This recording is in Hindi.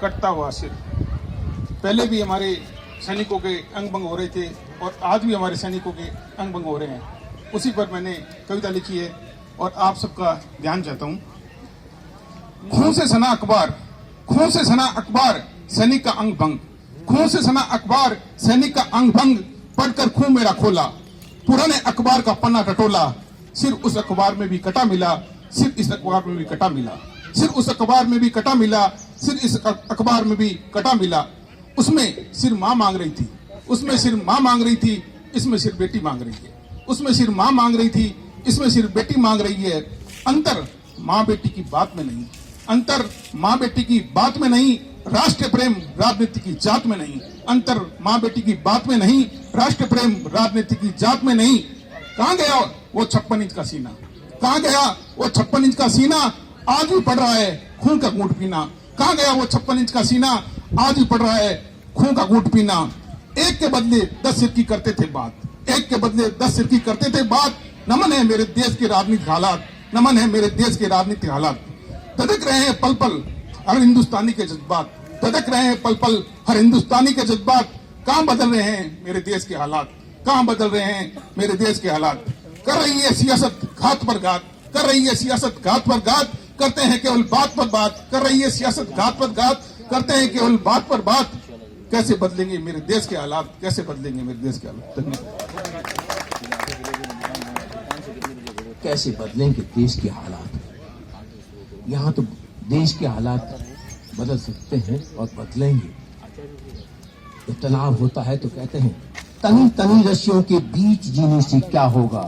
कटता हुआ सिर। पहले भी हमारे सैनिकों के अंग भंग हो रहे थे और आज भी हमारे सैनिकों के अंग भंग हो रहे हैं। उसी पर मैंने कविता लिखी है और आप सबका ध्यान चाहता हूं। खून से सना अखबार, खून से सना अखबार, सैनिक का अंग भंग, खून से सना अखबार, सैनिक का अंग भंग, पढ़कर खून मेरा खोला, पुराने अखबार का पन्ना टटोला, सिर उस अखबार में भी कटा मिला, सिर इस अखबार में भी कटा मिला, सिर उस अखबार में भी कटा मिला, सिर इस अखबार में भी कटा मिला। उसमें सिर मां मांग रही थी, उसमें सिर मां मांग रही थी, इसमें सिर बेटी मांग रही है। उसमें सिर मां मांग रही थी, इसमें सिर बेटी मांग रही है। अंतर मां बेटी की बात में नहीं, अंतर मां बेटी की बात में नहीं, राष्ट्र प्रेम राजनीति की जात में नहीं। अंतर मां बेटी की बात में नहीं, राष्ट्र प्रेम राजनीति की जात में नहीं। कहां गया वो 56 इंच का सीना, कहां गया वो 56 इंच का सीना, आज भी पड़ रहा है खून का घूंट पीना। कहां गया वो 56 इंच का सीना, आज भी पड़ रहा है खून का घूंट पीना। एक के बदले 10 सिर की करते थे बात, एक के बदले 10 सिर की करते थे बात। नमन है मेरे देश के राजनीतिक हालात, नमन है मेरे देश के राजनीतिक हालात। धधक रहे हैं पल पल हर हिंदुस्तानी के जज्बात, धधक रहे हैं पल पल हर हिंदुस्तानी के जज्बात। कहां बदल रहे हैं मेरे देश के हालात, कहां बदल रहे हैं मेरे देश के हालात। कर रही है सियासत घात पर घात, कर रही है सियासत घात पर घात, करते हैं केवल बात पर बात, कर रही है सियासत घात पर घात, करते हैं केवल बात पर बात। कैसे बदलेंगे मेरे देश के हालात, कैसे बदलेंगे मेरे देश के हालात। कैसे बदलेंगे देश के हालात। यहाँ तो देश के हालात बदल सकते हैं और बदलेंगे। जब तनाव होता है तो कहते हैं तनी तनी रस्सियों के बीच जीने से क्या होगा।